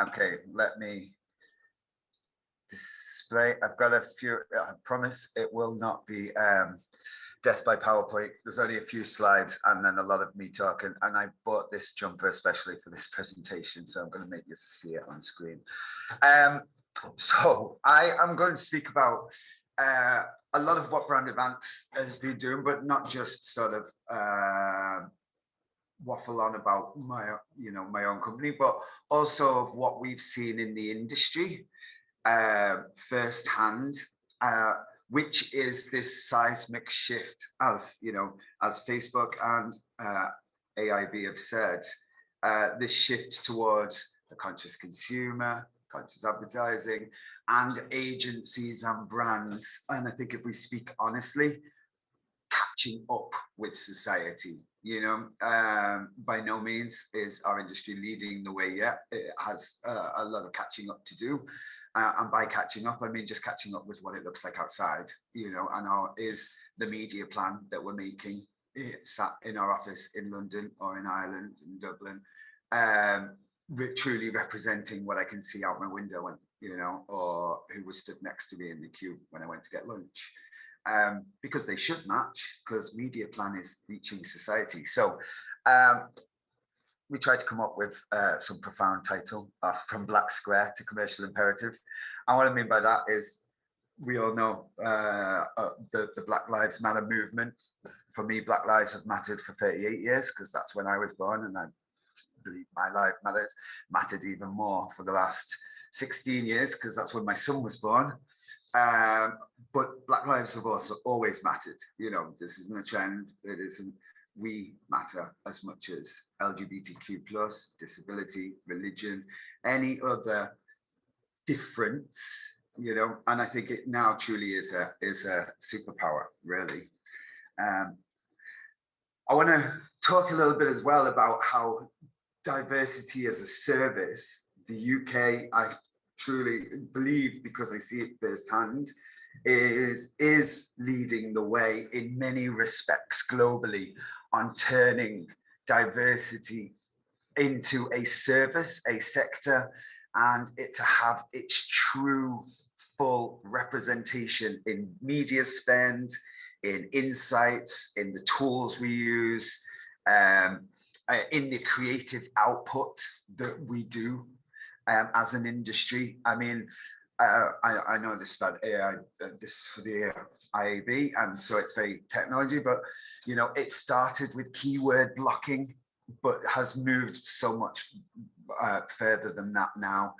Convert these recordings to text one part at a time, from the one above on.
Okay, let me display. I've got a few, I promise it will not be death by PowerPoint. There's only a few slides and then a lot of me talking. And I bought this jumper especially for this presentation. So I'm going to make you see it on screen. So I am going to speak about a lot of what Brand Advance has been doing, but not just sort of waffle on about my own company, but also of what we've seen in the industry firsthand, which is this seismic shift, as Facebook and AIB have said, this shift towards the conscious consumer, conscious advertising, and agencies and brands. And I think if we speak honestly, catching up with society. By no means is our industry leading the way yet. It has a lot of catching up to do. And by catching up, I mean just catching up with what it looks like outside, and is the media plan that we're making sat in our office in London or in Ireland, in Dublin, truly representing what I can see out my window when, or who was stood next to me in the queue when I went to get lunch. Because they should match, because media plan is reaching society. So we tried to come up with some profound title, from Black Square to Commercial Imperative. And what I mean by that is, we all know the Black Lives Matter movement. For me, Black lives have mattered for 38 years, because that's when I was born, and I believe my life mattered even more for the last 16 years, because that's when my son was born. But Black lives have also always mattered. This isn't a trend. It isn't. We matter as much as LGBTQ plus, disability, religion, any other difference. And I think it now truly is a superpower, really. I want to talk a little bit as well about how diversity as a service, the UK, I truly believe, because I see it firsthand, is leading the way in many respects globally on turning diversity into a service, a sector, and it to have its true full representation in media spend, in insights, in the tools we use, in the creative output that we do as an industry. I mean, I know this about AI, this for the IAB, and so it's very technology, but it started with keyword blocking, but has moved so much further than that now,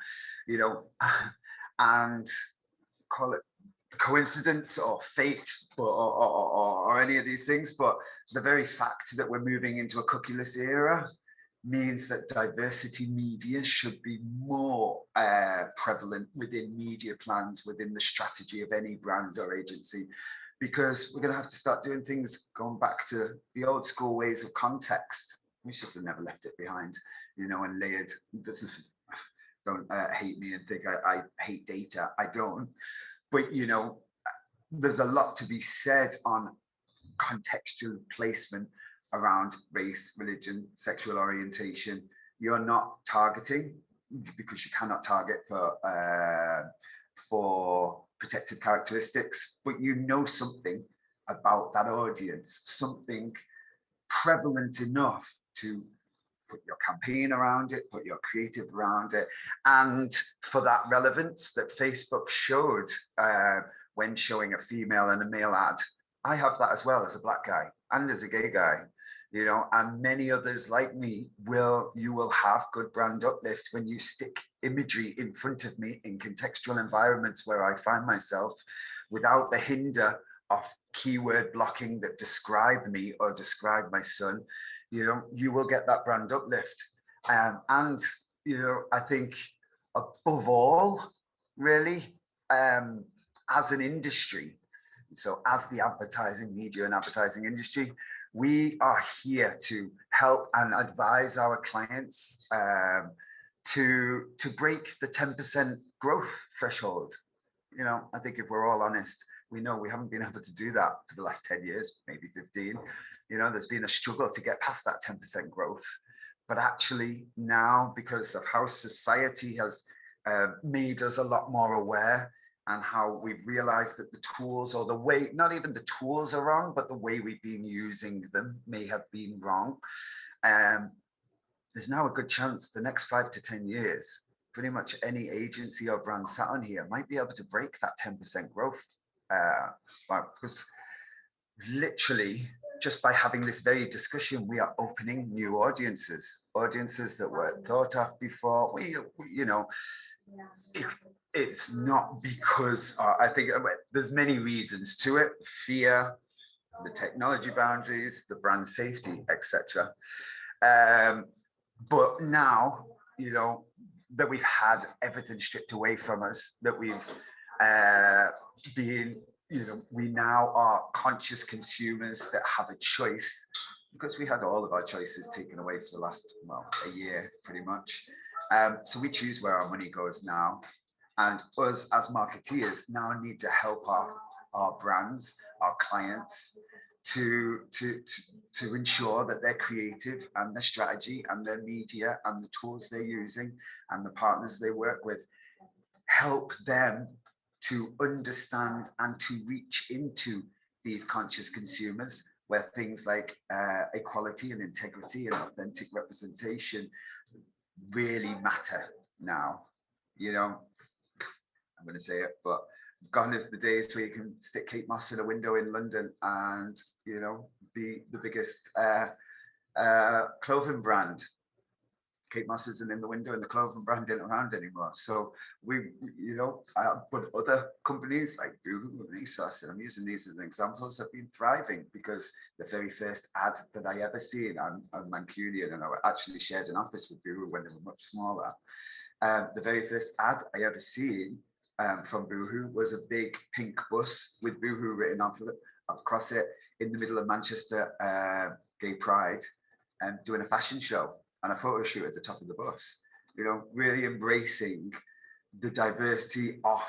and call it coincidence or fate or any of these things, but the very fact that we're moving into a cookieless era means that diversity media should be more prevalent within media plans, within the strategy of any brand or agency, because we're going to have to start doing things going back to the old school ways of context. We should have never left it behind, and layered. Don't hate me and think I hate data. I don't. But, there's a lot to be said on contextual placement around race, religion, sexual orientation. You're not targeting, because you cannot target for protected characteristics, but something about that audience, something prevalent enough to put your campaign around it, put your creative around it, and for that relevance that Facebook showed when showing a female and a male ad. I have that as well as a Black guy and as a gay guy, and many others like me you will have good brand uplift when you stick imagery in front of me in contextual environments where I find myself, without the hinder of keyword blocking that describe me or describe my son. You will get that brand uplift. And I think above all, really, as an industry, so as the media and advertising industry, we are here to help and advise our clients to break the 10% growth threshold. I think if we're all honest, we know we haven't been able to do that for the last 10 years, maybe 15. There's been a struggle to get past that 10% growth. But actually now, because of how society has made us a lot more aware, and how we've realized that the tools, or the way, not even the tools are wrong, but the way we've been using them may have been wrong. There's now a good chance the next 5 to 10 years, pretty much any agency or brand sat on here might be able to break that 10% growth. Because literally, just by having this very discussion, we are opening new audiences that weren't thought of before. You know, it's not because I think there's many reasons to it: fear, the technology boundaries, the brand safety, etc. But now, you know, that we've had everything stripped away from us, that we've been, you know, we now are conscious consumers that have a choice, because we had all of our choices taken away for the last, well, a year, pretty much. So we choose where our money goes now. And us as marketeers now need to help our brands, our clients, to ensure that their creative and their strategy and their media and the tools they're using and the partners they work with help them to understand and to reach into these conscious consumers, where things like equality and integrity and authentic representation really matter now. You know, I'm going to say it, but gone is the days where you can stick Kate Moss in a window in London and, you know, be the biggest clothing brand. Kate Moss isn't in the window and the clothing brand isn't around anymore. So you know, but other companies like Boohoo and ASOS, and I'm using these as examples, have been thriving because the very first ad that I ever seen, I'm Mancunian, and I actually shared an office with Boohoo when they were much smaller. The very first ad I ever seen from Boohoo was a big pink bus with Boohoo written across it in the middle of Manchester Gay Pride, and doing a fashion show and a photo shoot at the top of the bus. You know, really embracing the diversity of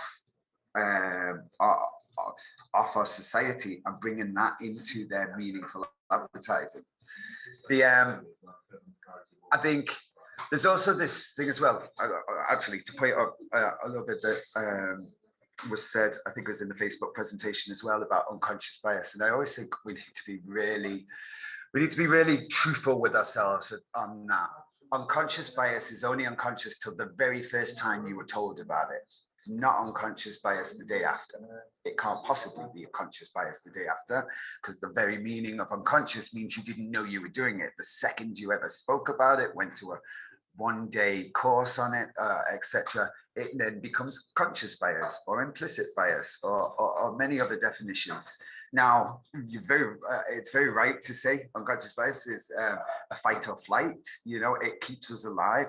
our society and bringing that into their meaningful advertising. I think there's also this thing as well, actually, to point out a little bit that was said, I think it was in the Facebook presentation as well, about unconscious bias. And I always think we need to be really truthful with ourselves on that. Unconscious bias is only unconscious till the very first time you were told about it. It's not unconscious bias the day after. It can't possibly be a conscious bias the day after, because the very meaning of unconscious means you didn't know you were doing it. The second you ever spoke about it, went to a one-day course on it, etc., it then becomes conscious bias or implicit bias or many other definitions. Now, it's very right to say unconscious bias is a fight or flight. You know, it keeps us alive.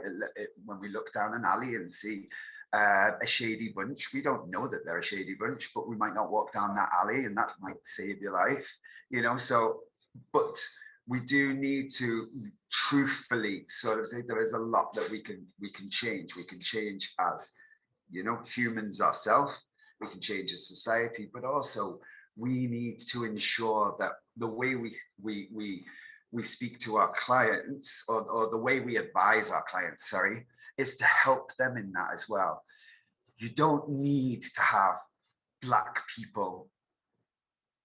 When we look down an alley and see a shady bunch, we don't know that they're a shady bunch, but we might not walk down that alley, and that might save your life. You know, so, but we do need to truthfully sort of say there is a lot that we can change. We can change as, you know, humans ourselves. We can change as society, but also we need to ensure that the way we speak to our clients, or the way we advise our clients, sorry, is to help them in that as well. You don't need to have Black people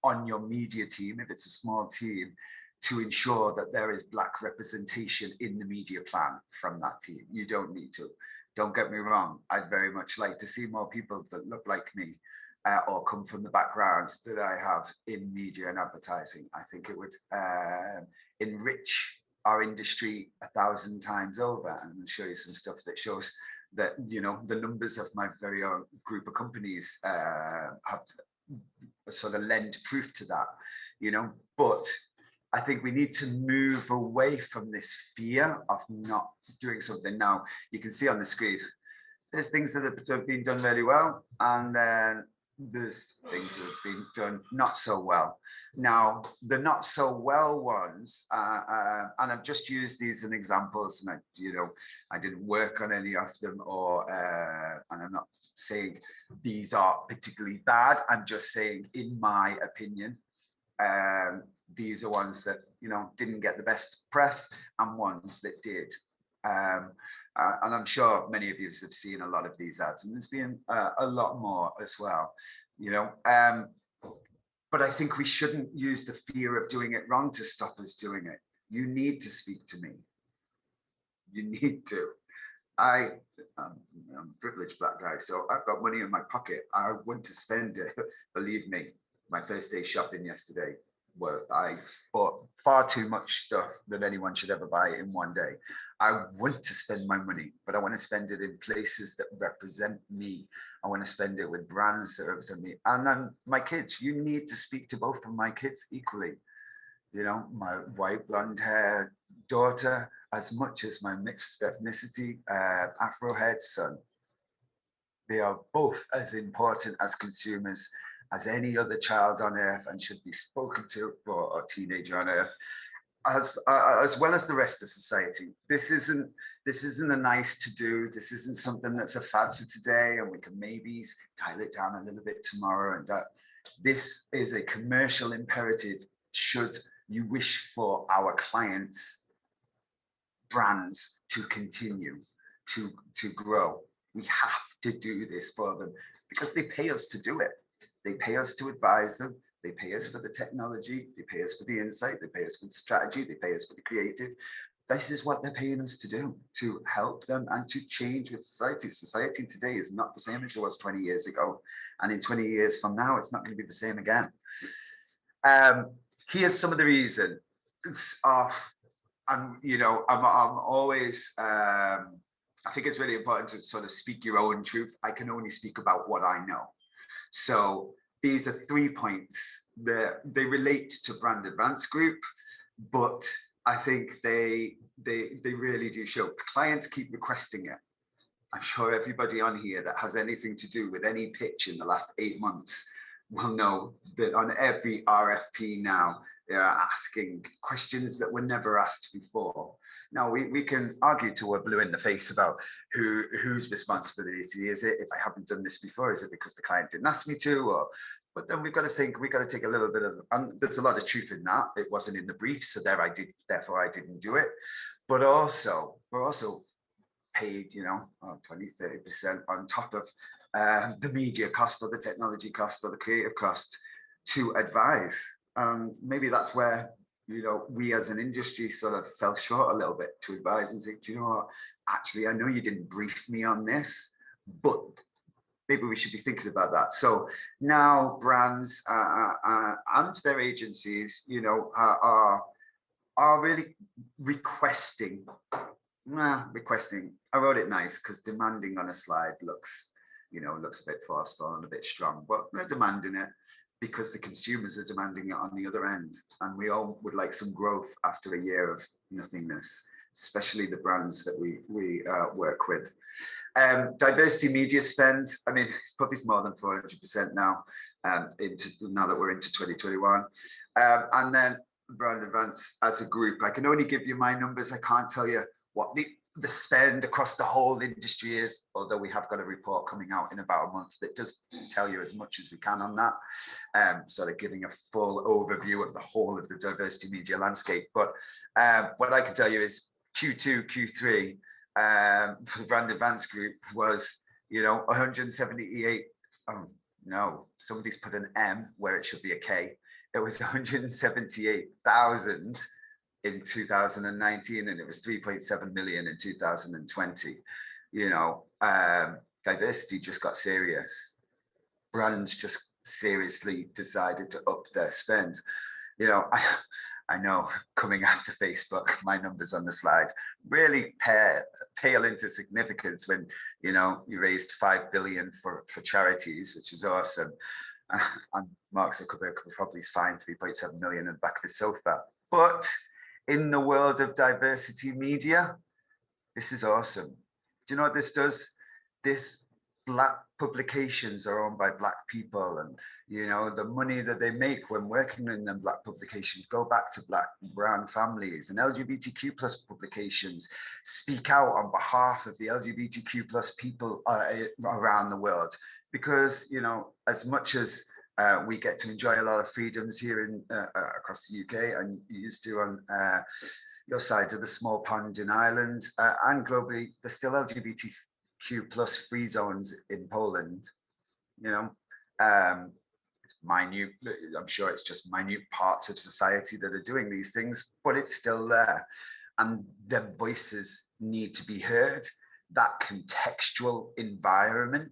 on your media team, if it's a small team, to ensure that there is Black representation in the media plan from that team. You don't need to. Don't get me wrong. I'd very much like to see more people that look like me or come from the background that I have in media and advertising. I think it would enrich our industry 1,000 times over. And I'll show you some stuff that shows that, you know, the numbers of my very own group of companies have sort of lend proof to that, you know. But I think we need to move away from this fear of not doing something. Now, you can see on the screen, there's things that have been done really well, and then there's things that have been done not so well. Now, the not so well ones, and I've just used these as examples, and I didn't work on any of them, and I'm not saying these are particularly bad. I'm just saying, in my opinion, these are ones that, you know, didn't get the best press and ones that did. And I'm sure many of you have seen a lot of these ads, and there's been a lot more as well, you know. But I think we shouldn't use the fear of doing it wrong to stop us doing it. You need to speak to me. You need to. I'm a privileged black guy, so I've got money in my pocket. I want to spend it. Believe me, my first day shopping yesterday, well, I bought far too much stuff that anyone should ever buy in one day. I want to spend my money, but I want to spend it in places that represent me. I want to spend it with brands that represent me. And then my kids, you need to speak to both of my kids equally. You know, my white blonde hair daughter, as much as my mixed ethnicity Afro haired son. They are both as important as consumers as any other child on earth, and should be spoken to, or a teenager on earth, as well as the rest of society. This isn't a nice to do. This isn't something that's a fad for today, and we can maybe dial it down a little bit tomorrow. And that this is a commercial imperative. Should you wish for our clients' brands to continue to grow, we have to do this for them because they pay us to do it. They pay us to advise them. They pay us for the technology. They pay us for the insight. They pay us for the strategy. They pay us for the creative. This is what they're paying us to do, to help them and to change with society. Society today is not the same as it was 20 years ago. And in 20 years from now, it's not going to be the same again. Here's some of the reasons of, and you know, I'm always, I think it's really important to sort of speak your own truth. I can only speak about what I know. So these are 3 points that they relate to Brand Advance Group, but I think they really do show. Clients keep requesting it. I'm sure everybody on here that has anything to do with any pitch in the last 8 months will know that on every RFP now, they are asking questions that were never asked before. Now, we can argue till we're blue in the face about whose responsibility is it. If I haven't done this before, is it because the client didn't ask me to? Or, but then we've got to think, we've got to take a little bit of, and there's a lot of truth in that. It wasn't in the brief, so therefore I didn't do it. But also, we're also paid, you know, 20, 30% on top of the media cost or the technology cost or the creative cost to advise. Maybe that's where, you know, we as an industry sort of fell short a little bit to advise and say, do you know what, actually, I know you didn't brief me on this, but maybe we should be thinking about that. So now brands and their agencies, you know, are really requesting. I wrote it nice because demanding on a slide looks a bit forceful and a bit strong, but they're demanding it because the consumers are demanding it on the other end. And we all would like some growth after a year of nothingness, especially the brands that we work with. Diversity media spend, I mean, it's probably more than 400% now, now that we're into 2021. And then Brand Advance as a group, I can only give you my numbers. I can't tell you what the spend across the whole industry is, although we have got a report coming out in about a month that does tell you as much as we can on that, sort of giving a full overview of the whole of the diversity media landscape. But what I can tell you is Q2, Q3 for the Brand Advance Group was, you know, 178. Oh no, somebody's put an M where it should be a K. It was 178,000 in 2019, and it was 3.7 million in 2020. You know, diversity just got serious. Brands just seriously decided to up their spend. You know, I know coming after Facebook, my numbers on the slide really pale into significance when, you know, you raised 5 billion for charities, which is awesome. And Mark Zuckerberg could probably find 3.7 million in the back of his sofa. But in the world of diversity media, this is awesome. Do you know what this does? This Black publications are owned by Black people, and you know the money that they make when working in them Black publications go back to Black brown families, and LGBTQ plus publications speak out on behalf of the LGBTQ plus people around the world, because you know, as much as We get to enjoy a lot of freedoms here in across the UK, and you used to on your side of the small pond in Ireland, and globally. There's still LGBTQ plus free zones in Poland. You know, it's minute. I'm sure it's just minute parts of society that are doing these things, but it's still there, and their voices need to be heard. That contextual environment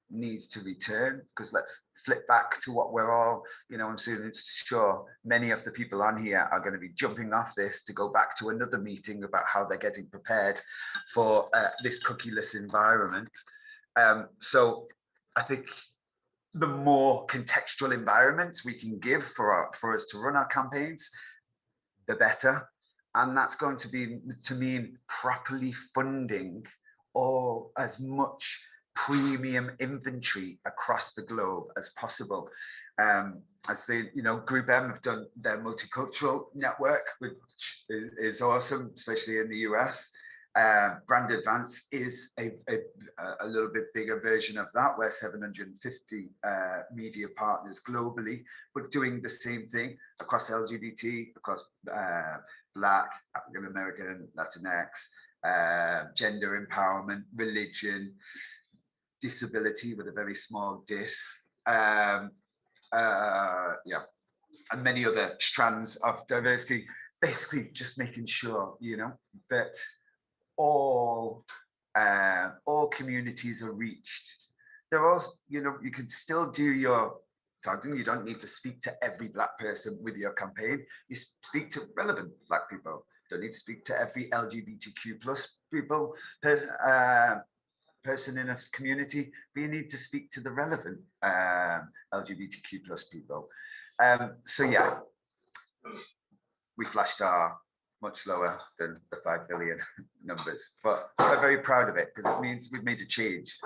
needs to return, because let's flip back to what we're all, I'm sure many of the people on here are going to be jumping off this to go back to another meeting about how they're getting prepared for this cookieless environment. So I think the more contextual environments we can give for us to run our campaigns, the better. And that's going to mean properly funding all as much premium inventory across the globe as possible. As the Group M have done their multicultural network, which is awesome, especially in the US. Brand Advance is a little bit bigger version of that. We're 750 media partners globally, but doing the same thing across LGBT, across Black, African American, Latinx, gender empowerment, religion, disability with a very small dis, and many other strands of diversity. Basically, just making sure that all communities are reached. There are, you can still do your targeting. You don't need to speak to every Black person with your campaign. You speak to relevant Black people. You don't need to speak to every LGBTQ plus people, person in a community, but you need to speak to the relevant LGBTQ plus people. So yeah, we flashed our much lower than the 5 billion numbers, but we're very proud of it because it means we've made a change.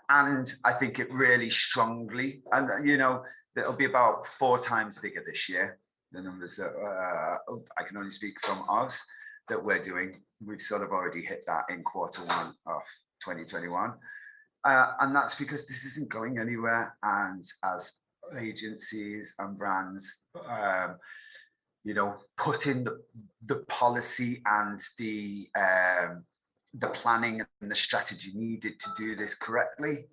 And I think it really strongly, and it'll be about 4 times bigger this year. The numbers that I can only speak from us that we're doing. We've sort of already hit that in Q1 of 2021. And that's because this isn't going anywhere. And as agencies and brands, put in the policy and the planning and the strategy needed to do this correctly,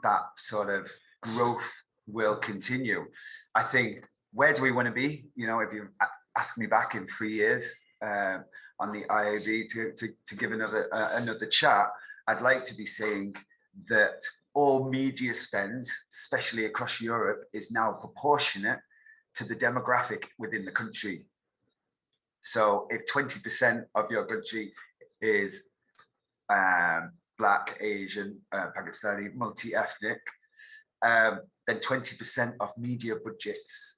that sort of growth will continue. I think, where do we want to be? If you ask me back in 3 years on the IAB to give another chat, I'd like to be saying that all media spend, especially across Europe, is now proportionate to the demographic within the country. So if 20% of your country is Black, Asian, Pakistani, multi-ethnic, then 20% of media budgets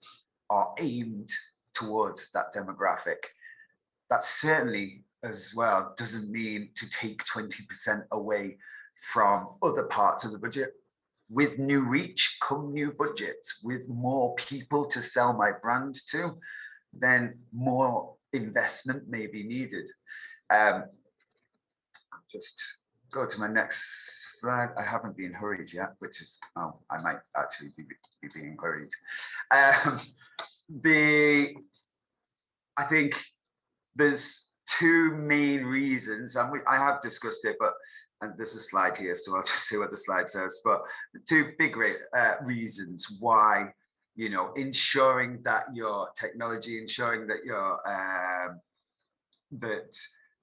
are aimed towards that demographic. That certainly as well doesn't mean to take 20% away from other parts of the budget. With new reach come new budgets. With more people to sell my brand to, then more investment may be needed. Just go to my next slide. I haven't been hurried yet, which is, I might actually be being hurried. I think there's 2 main reasons, and I have discussed it, and there's a slide here, so I'll just say what the slide says. But the 2 big reasons why, ensuring that your technology, ensuring that your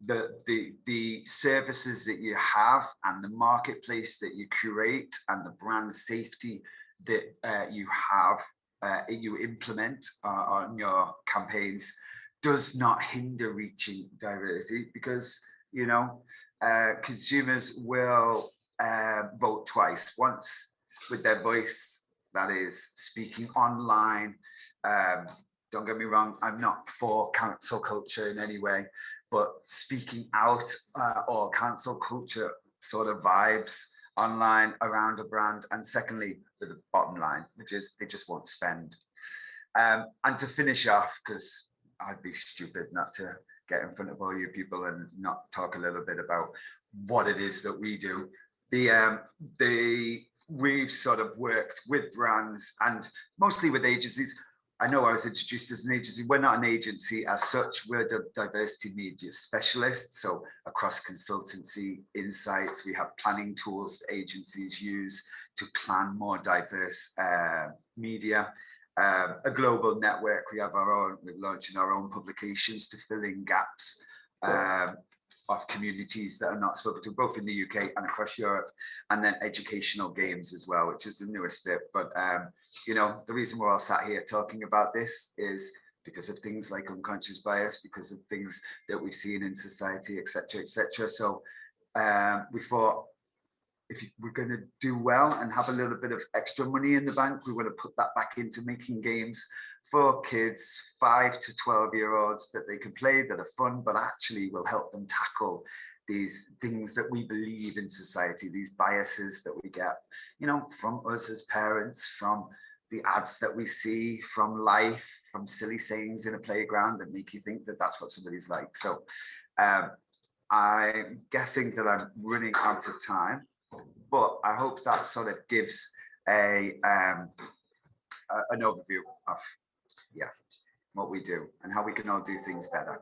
the services that you have and the marketplace that you curate and the brand safety that you implement on your campaigns does not hinder reaching diversity, because consumers will vote twice, once with their voice, that is speaking online. Don't get me wrong, I'm not for cancel culture in any way, but speaking out or cancel culture sort of vibes online around a brand. And secondly, with the bottom line, which is they just won't spend. And to finish off, because I'd be stupid not to get in front of all you people and not talk a little bit about what it is that we do. The we've sort of worked with brands and mostly with agencies. I know I was introduced as an agency. We're not an agency as such. We're a diversity media specialist. So across consultancy, insights, we have planning tools agencies use to plan more diverse media. A global network. We have our own. We're launching our own publications to fill in gaps. Of communities that are not spoken to, both in the UK and across Europe, and then educational games as well, which is the newest bit. But you know, the reason we're all sat here talking about this is because of things like unconscious bias, because of things that we've seen in society, etc., etc. So we thought, if we're going to do well and have a little bit of extra money in the bank, we want to put that back into making games for kids 5 to 12-year-olds that they can play, that are fun, but actually will help them tackle these things that we believe in society, these biases that we get, you know, from us as parents, from the ads that we see, from life, from silly sayings in a playground that make you think that that's what somebody's like. So I'm guessing that I'm running out of time, but I hope that sort of gives an overview of what we do and how we can all do things better.